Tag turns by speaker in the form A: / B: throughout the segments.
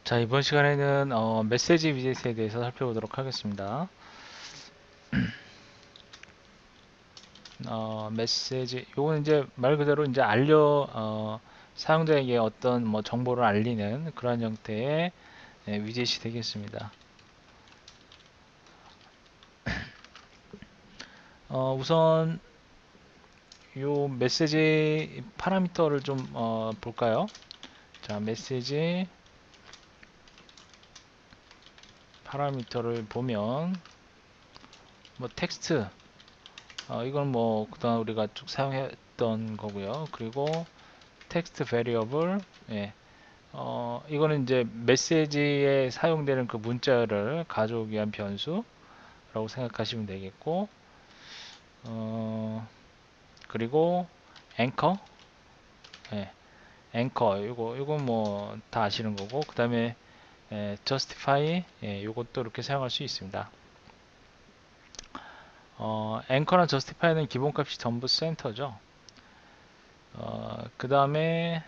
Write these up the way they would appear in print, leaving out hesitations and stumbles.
A: 자, 이번 시간에는 메시지 위젯에 대해서 살펴보도록 하겠습니다. 메시지, 요건 이제 말 그대로 이제 사용자에게 어떤 뭐 정보를 알리는 그런 형태의 위젯이 되겠습니다. 우선 요 메시지 파라미터를 좀 볼까요? 자, 메시지 파라미터를 보면 뭐 텍스트, 이건 뭐 그동안 우리가 쭉 사용했던 거고요. 그리고 텍스트 베리어블, 예, 이거는 이제 메시지에 사용되는 그 문자를 가져오기 위한 변수라고 생각하시면 되겠고, 그리고 앵커, 예, 앵커, 이거 뭐 다 아시는 거고, 그 다음에 justify, 이것도 이렇게 사용할 수 있습니다. 앵커나 justify는 기본값이 전부 센터죠. 그 다음에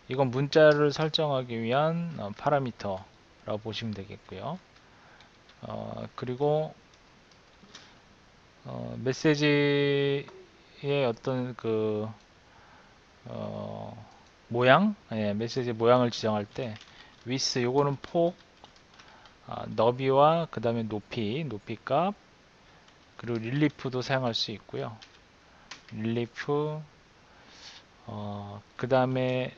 A: 이건 문자를 설정하기 위한 파라미터라고 보시면 되겠고요. 그리고 메시지의 어떤 그 모양, 메시지 모양을 지정할 때 width 요거는 폭, 너비와 그 다음에 높이 값, 그리고 릴리프도 사용할 수 있고요. 릴리프, 그 다음에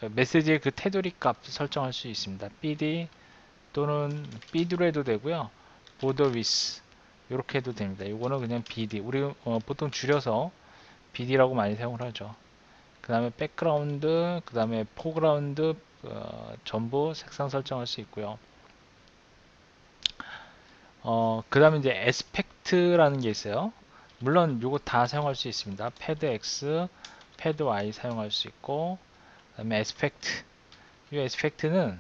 A: 메시지의 그 테두리 값 설정할 수 있습니다. bd 또는 bd로 해도 되고요. border width 이렇게 해도 됩니다. 이거는 그냥 bd. 우리 보통 줄여서 bd라고 많이 사용을 하죠. 그 다음에 백그라운드, 그 다음에 포그라운드, 전부 색상 설정할 수 있고요. 그 다음에 이제 에스펙트라는 게 있어요. 물론 이거 다 사용할 수 있습니다. 패드 X, 패드 Y 사용할 수 있고, 그 다음에 에스펙트. 이 에스펙트는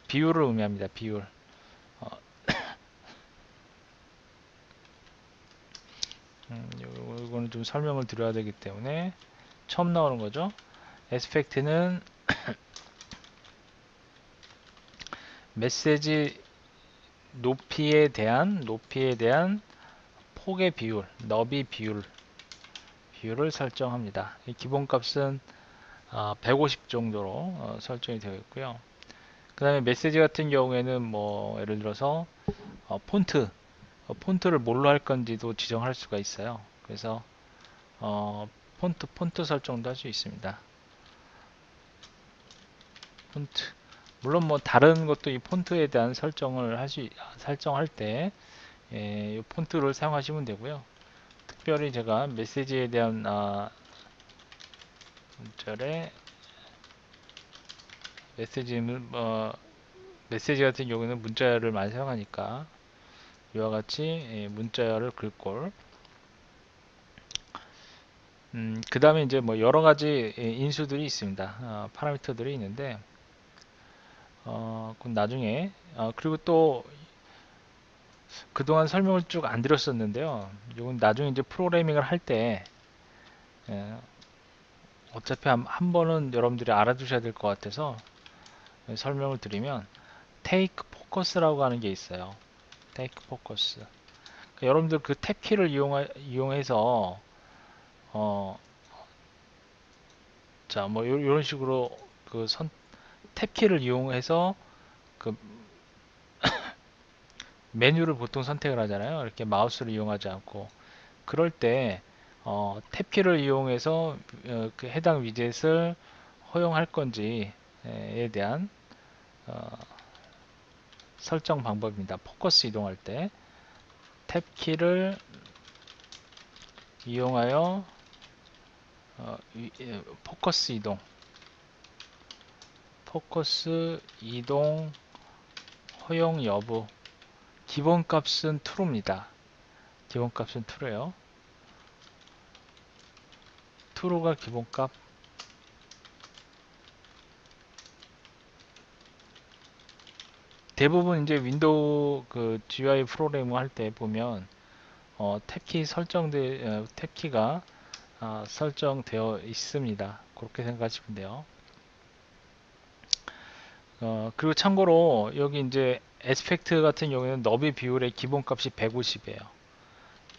A: 비율을 의미합니다. 비율. 어, 이거는 좀 설명을 드려야 되기 때문에 처음 나오는 거죠. 에스펙트는 메시지 높이에 대한 폭의 비율, 너비 비율을 설정합니다. 기본값은 150 정도로 설정이 되어 있고요. 그 다음에 메시지 같은 경우에는 뭐 예를 들어서 폰트를 뭘로 할 건지도 지정할 수가 있어요. 그래서 폰트 설정도 할 수 있습니다. 폰트 물론 뭐 다른 것도 이 폰트에 대한 설정할 때 이 폰트를 사용하시면 되고요. 특별히 제가 메시지에 대한 문자의 메시지는 메시지 같은 경우는 문자열을 많이 사용하니까 이와 같이 문자열을 글꼴 그 다음에 이제 뭐 여러 가지 인수들이 있습니다. 파라미터들이 있는데 그건 나중에 그리고 또 그동안 설명을 쭉 안 드렸었는데요. 이건 나중에 이제 프로그래밍을 할 때 어차피 한 번은 여러분들이 알아두셔야 될 것 같아서 설명을 드리면 take focus라고 하는 게 있어요. take focus. 그러니까 여러분들 그 탭키를 이용해서 어, 자, 뭐 이런 식으로 그 탭키를 이용해서 그 메뉴를 보통 선택을 하잖아요. 이렇게 마우스를 이용하지 않고 그럴 때 탭키를 이용해서 그 해당 위젯을 허용할 건지에 대한 어, 설정 방법입니다. 포커스 이동할 때 탭키를 이용하여 포커스 이동 허용 여부 기본값은 true입니다. 기본값은 true예요. true가 기본값. 대부분 이제 윈도우 그 GUI 프로그래밍 할 때 보면 탭키가 설정되어 있습니다. 그렇게 생각하시면 돼요. 그리고 참고로 여기 이제 에스펙트 같은 경우에는 너비 비율의 기본값이 150이에요.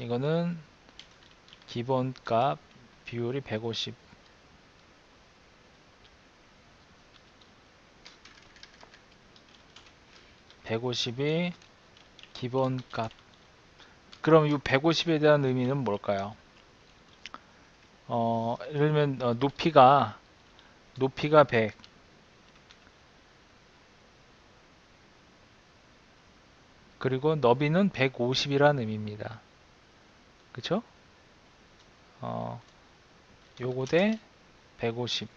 A: 이거는 기본값 비율이 150, 150이 기본값. 그럼 이 150에 대한 의미는 뭘까요? 예를 들면 높이가 100, 그리고 너비는 150이라는 의미입니다. 그쵸? 어, 요거 대 150.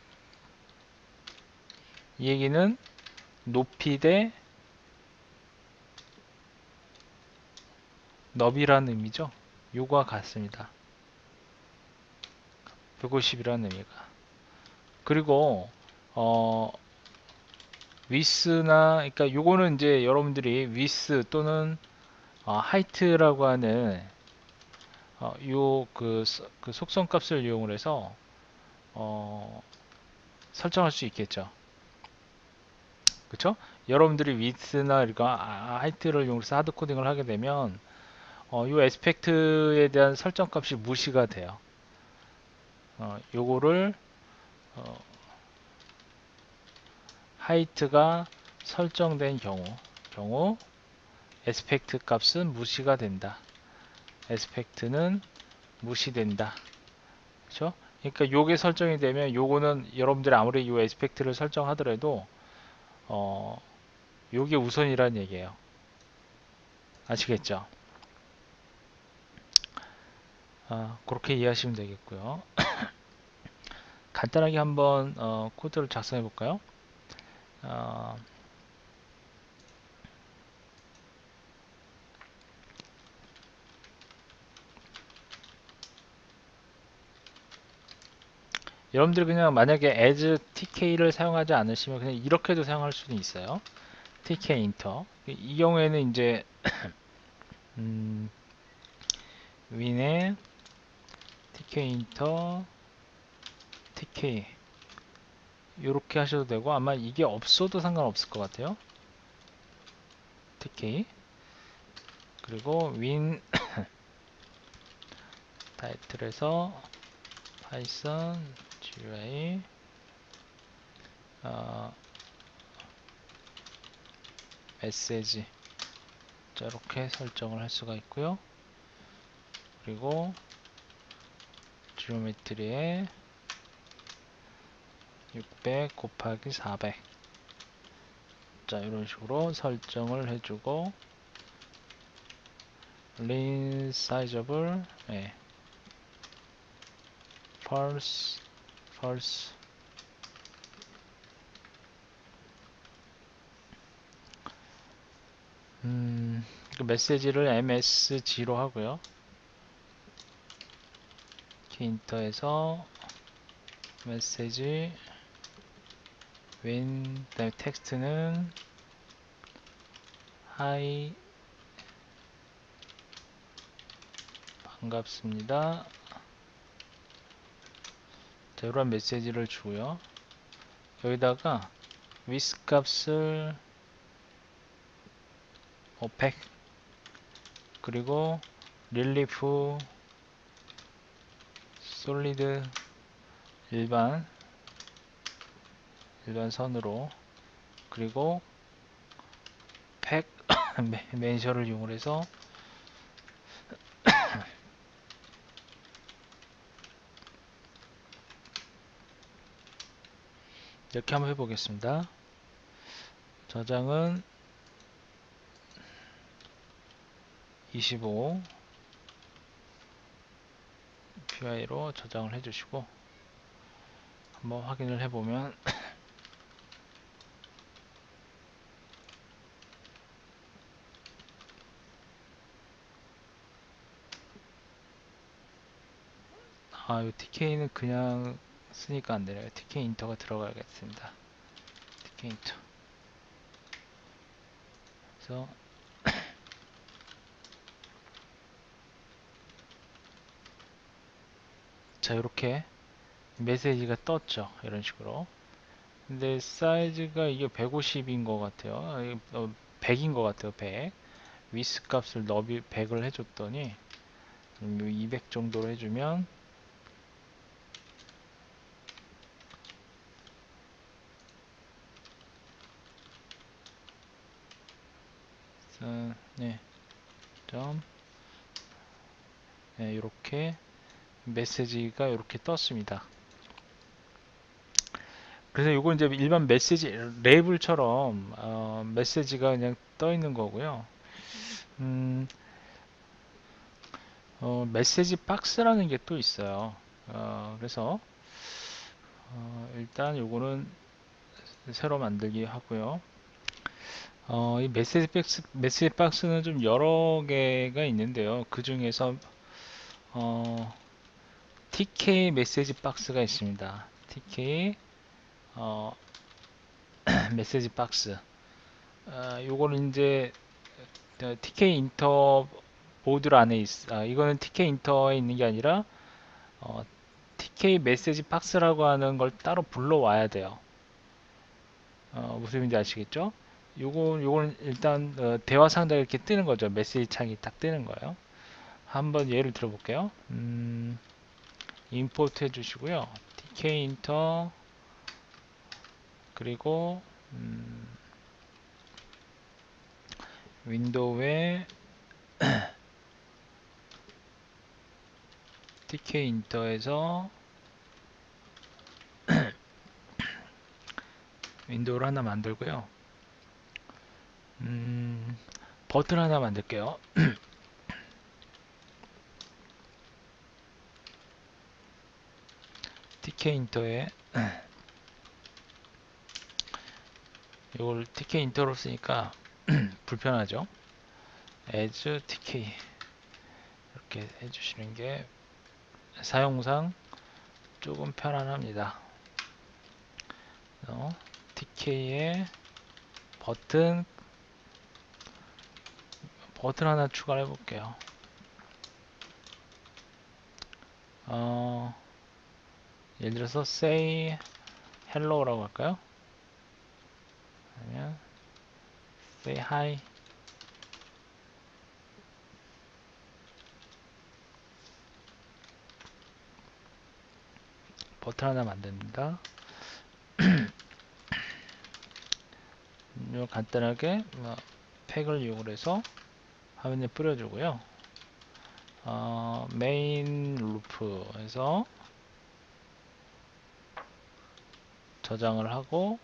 A: 이 얘기는 높이 대 너비라는 의미죠. 요거와 같습니다. 150이라는 의미가. 그리고 위스나 그러니까 요거는 이제 여러분들이 위스 또는 하이트라고 하는 그 속성 값을 이용을 해서 어, 설정할 수 있겠죠. 그쵸? 여러분들이 위스나 하이트를 이용해서 하드 코딩을 하게 되면 이 에스펙트에 대한 설정 값이 무시가 돼요. 요거를 어, 하이트가 설정된 경우 에스펙트 값은 무시가 된다. 에스펙트는 무시된다. 그렇죠? 그러니까 요게 설정이 되면 요거는 여러분들이 아무리 요 에스펙트를 설정하더라도 어, 요게 우선이란 얘기예요. 아시겠죠? 그렇게 이해하시면 되겠고요. 간단하게 한번 코드를 작성해 볼까요? 어, 여러분들이 그냥 만약에 as tk를 사용하지 않으시면 그냥 이렇게도 사용할 수는 있어요. tk 인터. 이 경우에는 이제 윈에 tk 인터 tk 이렇게 하셔도 되고 아마 이게 없어도 상관없을 것 같아요. tk 그리고 윈 타이틀에서 python GUI 메시지 이렇게 설정을 할 수가 있고요. 그리고 지오메트리에 600 곱하기 400 이런 식으로 설정을 해주고 resizable false 그 메시지를 msg로 하고요. 키인터에서 메시지 when 그다음에 텍스트는 hi 반갑습니다. 자, 이런 메시지를 주고요. 여기다가 with 값을 100 그리고 릴리프 솔리드 일반 선으로 그리고 100 멘션을 이용해서 이렇게 한번 해보겠습니다. 저장은 25 PI로 저장을 해주시고 한번 확인을 해보면 이 TK는 그냥 쓰니까 안되네요. TK 인터가 들어가야겠습니다. TK 인터 그래서 자 이렇게 메시지가 떴죠. 이런 식으로 근데 사이즈가 이게 150인 것 같아요. 100인 것 같아요. 100. 위스 값을 너비 100을 해줬더니 200 정도로 해주면 네, 점 네, 이렇게 메시지가 이렇게 떴습니다. 그래서 이거 이제 일반 메시지 레이블처럼 메시지가 그냥 떠 있는 거고요. 음, 메시지 박스라는 게 또 있어요. 그래서 일단 요거는 새로 만들기 하고요. 이 메시지 박스는 좀 여러 개가 있는데요. 그 중에서 TK 메시지 박스가 있습니다. TK 어, 메시지 박스. 요거는 이제 TK 인터 보드 안에 이거는 TK 인터에 있는 게 아니라 TK 메시지 박스라고 하는 걸 따로 불러와야 돼요. 무슨 말인지 아시겠죠? 요거는 일단 대화 상자가 이렇게 뜨는 거죠. 메시지 창이 딱 뜨는 거예요. 한번 예를 들어볼게요. 임포트 해주시고요. TK 인터 그리고 윈도우에 TK 인터에서 윈도우를 하나 만들고요. 버튼 하나 만들게요. TK 인터에 이걸 TK 인터로 쓰니까 불편하죠. as TK 이렇게 해주시는 게 사용상 조금 편안합니다. TK에 버튼 하나 추가해 볼게요. 예를 들어서 say hello라고 할까요? 아니면 say hi 버튼 하나 만듭니다. 간단하게 팩을 이용해서 화면에 뿌려주고요. 메인 루프에서 저장을 하고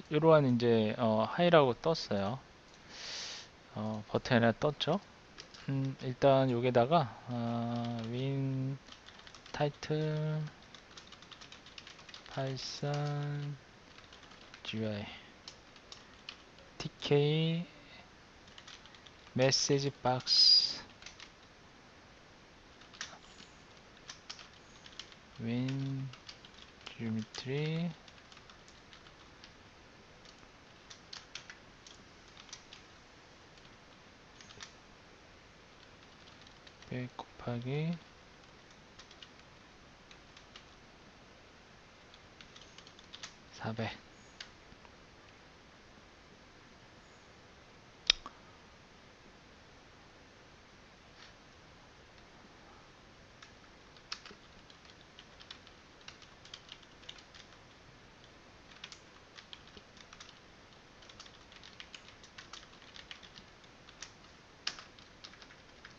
A: 이러한 이제 하이라고 떴어요. 버튼 하나 떴죠. 일단 여기다가 윈 타이틀 파이썬 GUI TK 메시지 박스 윈 지오메트리 곱하기 400.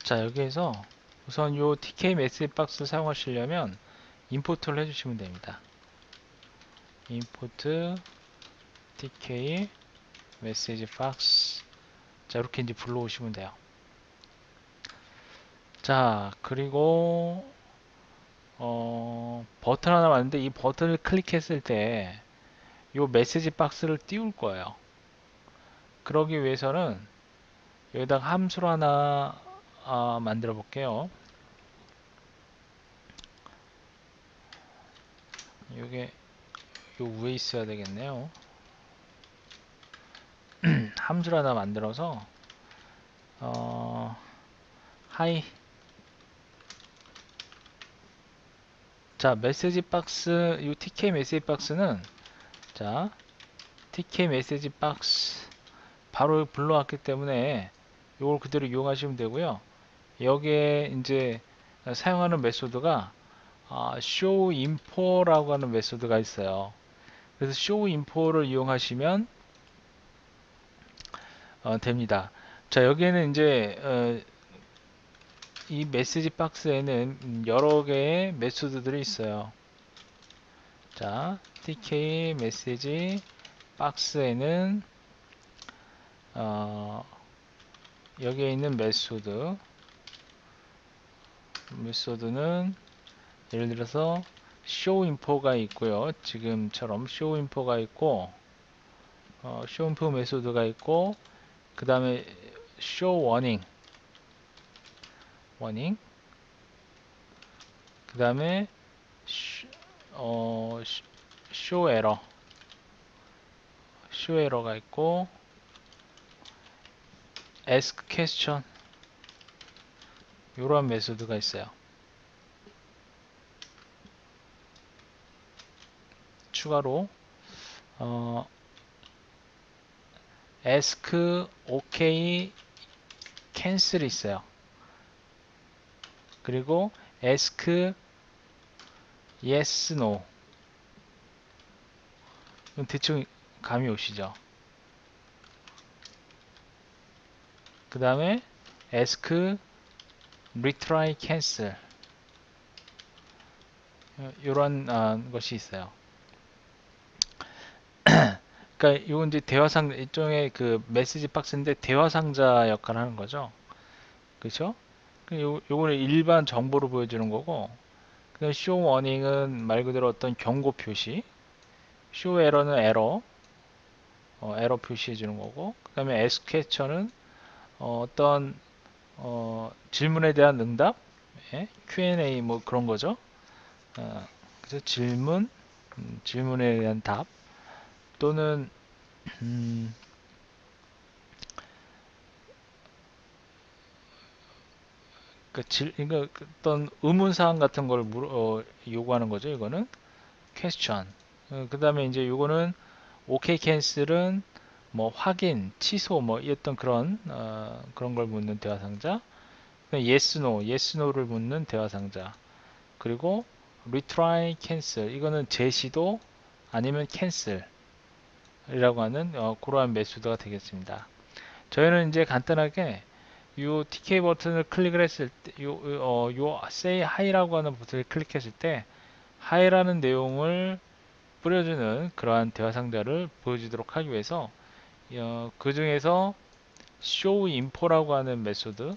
A: 자, 여기에서 우선 요 TK 메시지 박스 사용하시려면 임포트를 해주시면 됩니다. 임포트 TK 메시지 박스. 자, 이렇게 이제 불러오시면 돼요. 자, 그리고 버튼 하나 왔는데 이 버튼을 클릭했을 때 이 메시지 박스를 띄울 거예요. 그러기 위해서는 여기다가 함수를 하나 만들어 볼게요. 이게 요 위에 있어야 되겠네요. 함수를 하나 만들어서 하이. 자, 메시지 박스, 이 TK 메시지 박스는, 자, TK 메시지 박스 바로 불러왔기 때문에 이걸 그대로 이용하시면 되고요. 여기에 이제 사용하는 메소드가 show info라고 하는 메소드가 있어요. 그래서 show info를 이용하시면 됩니다. 자, 여기에는 이제 이 메시지 박스에는 여러 개의 메소드들이 있어요. 자, tk 메시지 박스에는 여기에 있는 메소드는 예를 들어서 show info가 있고요. 지금처럼 show info가 있고 show info 메소드가 있고, 그 다음에 show warning, 그 다음에 show error가 있고, ask question, 이러한 메소드가 있어요. 추가로 ask, ok, cancel이 있어요. 그리고 ask, yes, no. 대충 감이 오시죠? 그 다음에 ask, retry, cancel, 이런 것이 있어요. 그러니까 이건 이제 대화상, 일종의 그 메시지 박스인데 대화상자 역할을 하는 거죠. 그렇죠? 요거는 일반 정보를 보여주는 거고, 그다음 show warning은 말 그대로 어떤 경고 표시, show error는 에러 표시해 주는 거고, 그다음에 ask question은 어떤 질문에 대한 응답, Q&A 뭐 그런 거죠. 그래서 질문에 대한 답, 또는 음, 이거 어떤 의문사항 같은 걸 요구하는 거죠. 이거는 question. 그 다음에 이제 요거는 OK 캔슬은 뭐 확인, 취소 뭐 이었던 그런 걸 묻는 대화 상자. yes no를 묻는 대화 상자. 그리고 retry cancel, 이거는 재시도 아니면 cancel이라고 하는 그러한 메소드가 되겠습니다. 저희는 이제 간단하게 요 TK 버튼을 클릭을 했을 때, 요 say hi라고 하는 버튼을 클릭했을 때 hi라는 내용을 뿌려주는 그러한 대화 상자를 보여주도록 하기 위해서 그 중에서 show info라고 하는 메소드,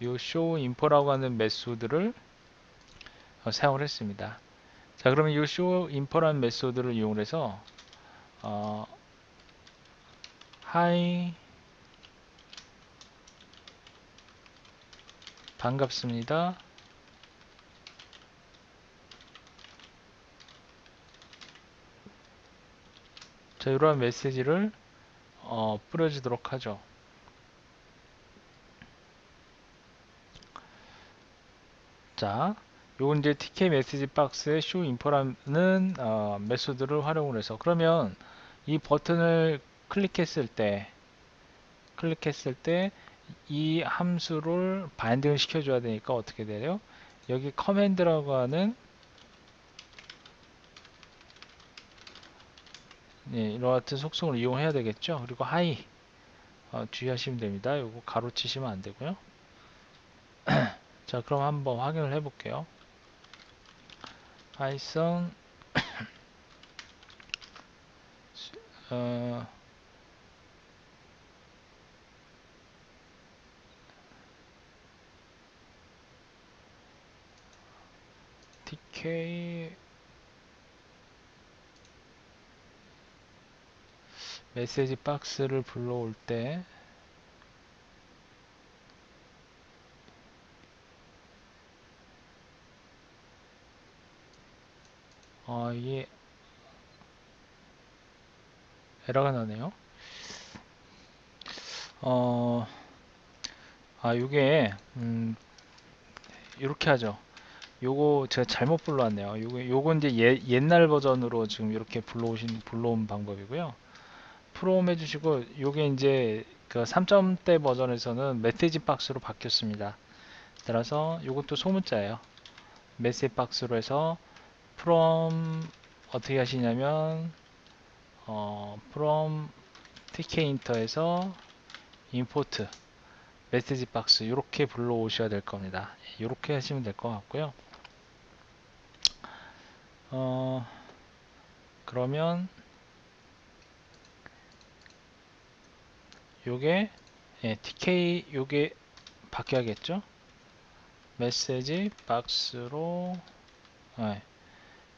A: 요 show info라고 하는 메소드를 사용을 했습니다. 자, 그러면 이 show info라는 메소드를 이용해서 hi, 반갑습니다. 자, 이러한 메시지를 뿌려주도록 하죠. 자, 요건 이제 TK 메시지 박스에 show info라는 메소드를 활용을 해서, 그러면 이 버튼을 클릭했을 때 이 함수를 바인딩을 시켜줘야 되니까 어떻게 돼요? 여기 커맨드라고 하는 이와 같은 속성을 이용해야 되겠죠. 그리고 하이 주의하시면 됩니다. 요거 가로치시면 안 되고요. 자, 그럼 한번 확인을 해 볼게요. 파이썬 TK 메시지 박스를 불러올 때 이게 에러가 나네요. 요게 이렇게 하죠. 요거 제가 잘못 불러왔네요. 요거 이제 옛날 버전으로 지금 이렇게 불러온 방법이고요. 프롬 해주시고, 요게 이제 그 3점대 버전에서는 메시지 박스로 바뀌었습니다. 따라서 요것도 소문자예요. 메시지 박스로 해서 from 어떻게 하시냐면 from tkinter에서 import 메시지 박스 이렇게 불러오셔야 될 겁니다. 이렇게 하시면 될 것 같고요. 그러면 요게 tk 요게 바뀌어야겠죠. 메시지 박스로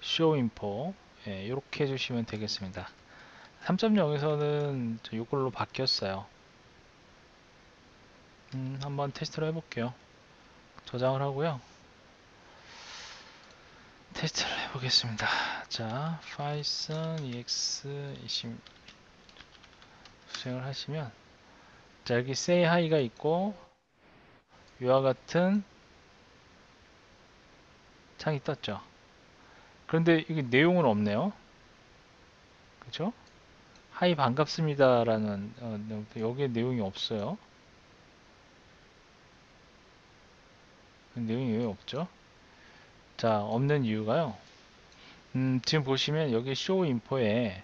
A: show info 이렇게 해주시면 되겠습니다. 3.0에서는 이걸로 바뀌었어요. 한번 테스트를 해볼게요. 저장을 하고요. 테스트를 해보겠습니다. 자, python ex 20 수행을 하시면, 자, 여기 say hi가 있고 이와 같은 창이 떴죠. 그런데 이게 내용은 없네요. 그렇죠? 하이 반갑습니다라는 여기에 내용이 없어요. 내용이 왜 없죠? 자, 없는 이유가요. 지금 보시면 여기 show info에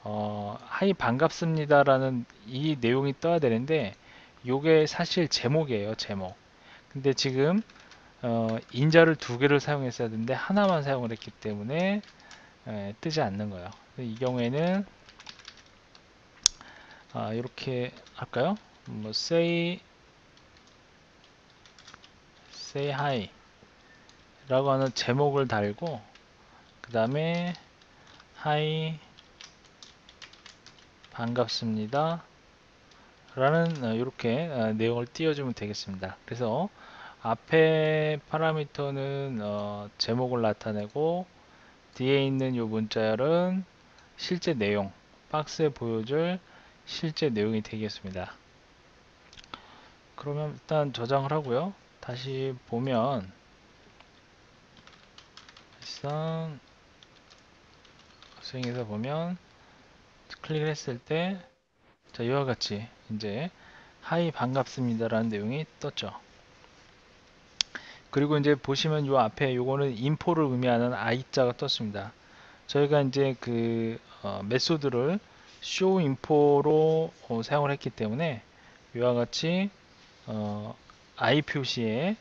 A: 하이 반갑습니다라는 이 내용이 떠야 되는데 요게 사실 제목이에요. 제목. 근데 지금 인자를 두 개를 사용했어야 되는데 하나만 사용을 했기 때문에 뜨지 않는 거예요. 이 경우에는 이렇게 할까요? 뭐 say hi 라고 하는 제목을 달고 그 다음에 hi 반갑습니다 라는 이렇게 내용을 띄워주면 되겠습니다. 그래서 앞에 파라미터는 제목을 나타내고 뒤에 있는 이 문자열은 실제 내용, 박스에 보여줄 실제 내용이 되겠습니다. 그러면 일단 저장을 하고요. 다시 보면 일단 수행해서 보면 클릭을 했을 때 자, 이와 같이 이제 하이 반갑습니다라는 내용이 떴죠. 그리고 이제 보시면 요 앞에 요거는 인포를 의미하는 I자가 떴습니다. 저희가 이제 그 메소드를 show info로 사용을 했기 때문에 이와 같이 I 표시에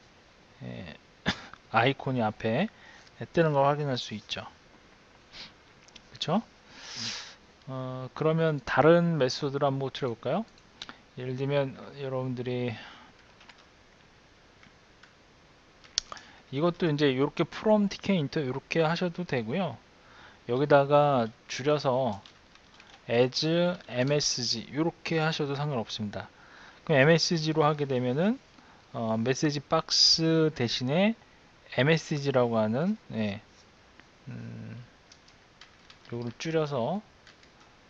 A: 아이콘이 앞에 뜨는 걸 확인할 수 있죠. 그렇죠? 그러면 다른 메소드를 한번 호출해 볼까요? 예를 들면 여러분들이 이것도 이제 이렇게 from tk into 이렇게 하셔도 되고요. 여기다가 줄여서 as msg 이렇게 하셔도 상관없습니다. 그럼 msg로 하게 되면은 메시지 박스 대신에 msg라고 하는 이거를 줄여서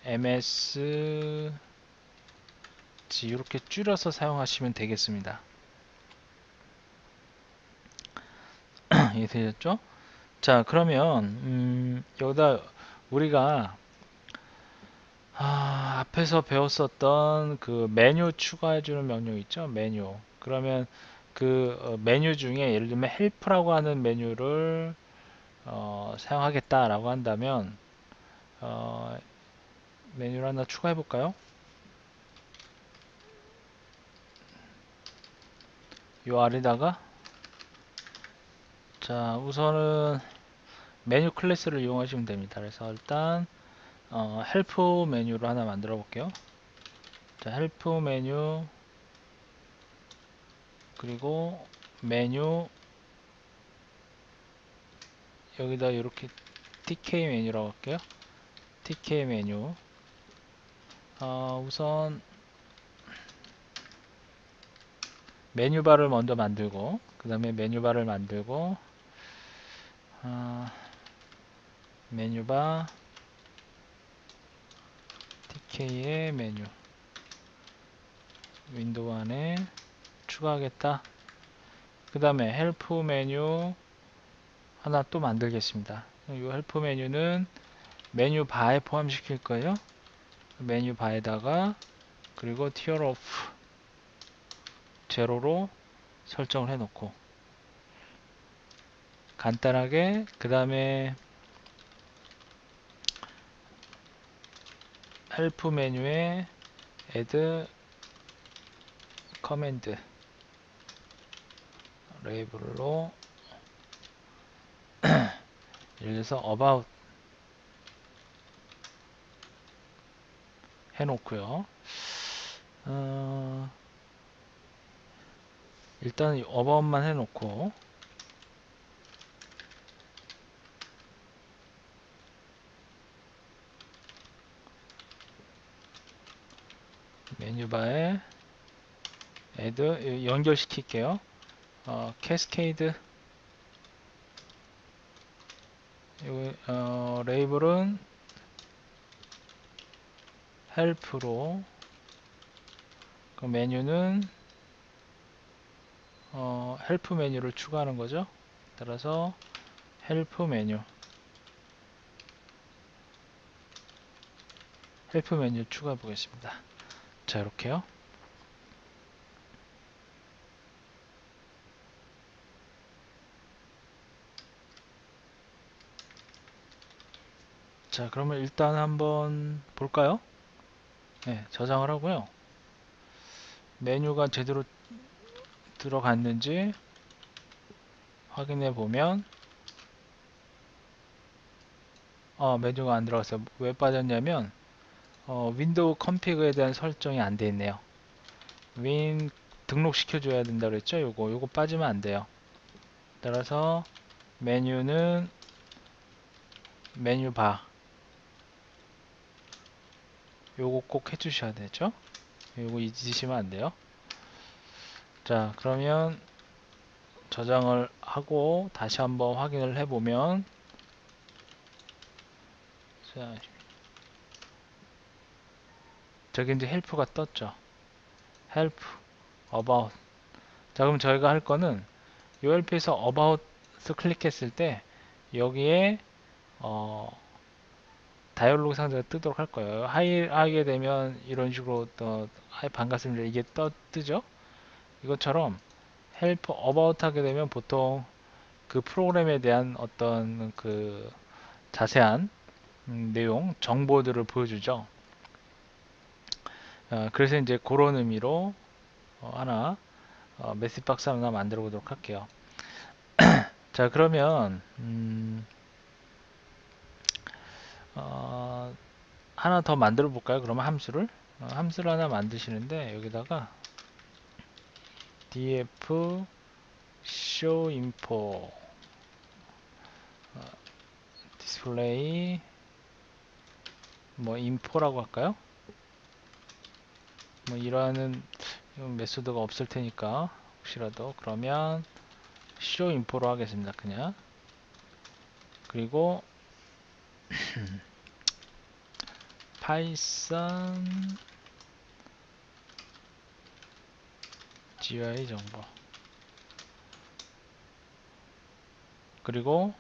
A: msg 이렇게 줄여서 사용하시면 되겠습니다. 이해되셨죠? 자, 그러면 여기다 우리가 앞에서 배웠었던 그 메뉴 추가해주는 명령 있죠? 메뉴. 그러면 그 메뉴 중에 예를 들면 help라고 하는 메뉴를 사용하겠다라고 한다면 메뉴를 하나 추가해 볼까요? 요 아래다가 자, 우선은 메뉴 클래스를 이용하시면 됩니다. 그래서 일단 헬프 메뉴를 하나 만들어 볼게요. 자, 헬프 메뉴 그리고 메뉴 여기다 이렇게 tk 메뉴라고 할게요. tk 메뉴 우선 메뉴바를 먼저 만들고 그 다음에 메뉴바를 만들고 메뉴바 TK의 메뉴 윈도우 안에 추가하겠다. 그 다음에 헬프 메뉴 하나 또 만들겠습니다. 이 헬프 메뉴는 메뉴 바에 포함시킬 거예요. 메뉴 바에다가 그리고 티어 오프 제로로 설정을 해 놓고 간단하게 그 다음에 헬프 메뉴에 add 커맨드 레이블로 예를 들어서 about 해 놓고요. 일단 about만 해 놓고 메뉴바에 add 연결시킬게요. 캐스케이드 레이블은 헬프로 그 메뉴는 헬프 메뉴를 추가하는 거죠. 따라서 헬프 메뉴 추가해 보겠습니다. 자, 이렇게요. 자, 그러면 일단 한번 볼까요? 네, 저장을 하고요. 메뉴가 제대로 들어갔는지 확인해 보면 메뉴가 안 들어갔어요. 왜 빠졌냐면 윈도우 컨피그에 대한 설정이 안 돼 있네요. 등록시켜 줘야 된다 그랬죠. 요거 빠지면 안 돼요. 따라서 메뉴는 메뉴바 요거 꼭 해주셔야 되죠. 요거 잊으시면 안 돼요. 자, 그러면 저장을 하고 다시 한번 확인을 해보면 자, 저기 이제 헬프가 떴죠. 헬프 about. 자, 그럼 저희가 할 거는 요 헬프에서 about을 클릭했을 때 여기에 다이얼로그 상자가 뜨도록 할 거예요. 하게 되면 이런 식으로 또 반갑습니다 이게 뜨죠. 이것처럼 헬프 about 하게 되면 보통 그 프로그램에 대한 어떤 그 자세한 내용 정보들을 보여주죠. 그래서 이제 그런 의미로 하나 메시지 박스 하나 만들어 보도록 할게요. 자, 그러면 하나 더 만들어 볼까요? 그러면 함수를 하나 만드시는데 여기다가 df show info display 뭐 info라고 할까요? 뭐 이러한 메소드가 없을 테니까 혹시라도 그러면 show info로 하겠습니다. 그냥 그리고 파이썬 GUI 정보 그리고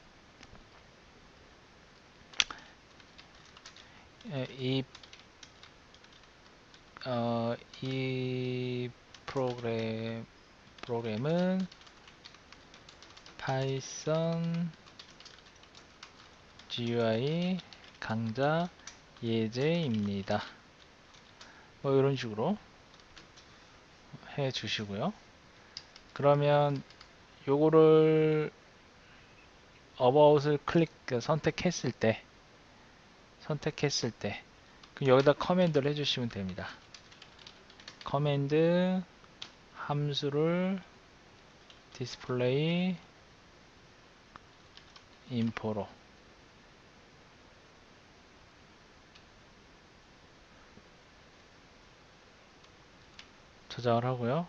A: 이 프로그램은 파이썬 GUI 강좌 예제입니다. 뭐 이런 식으로 해 주시고요. 그러면 요거를 about을 선택했을 때 그럼 여기다 커맨드를 해주시면 됩니다. 커맨드 함수를 디스플레이 인포로 저장을 하고요.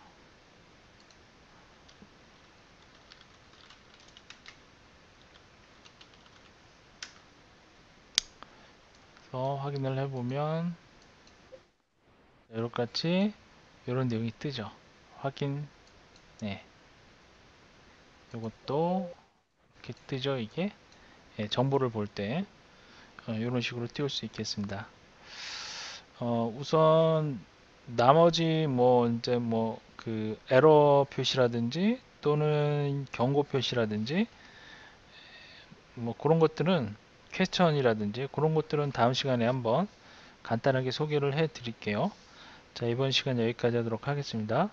A: 그래서 확인을 해보면 이렇게 이런 내용이 뜨죠. 확인. 네, 이것도 이렇게 뜨죠. 이게 정보를 볼 때 이런 식으로 띄울 수 있겠습니다. 우선 나머지 뭐 이제 뭐 그 에러 표시라든지 또는 경고 표시라든지 뭐 그런 것들은 퀘스천이라든지 그런 것들은 다음 시간에 한번 간단하게 소개를 해 드릴게요. 자, 이번 시간 여기까지 하도록 하겠습니다.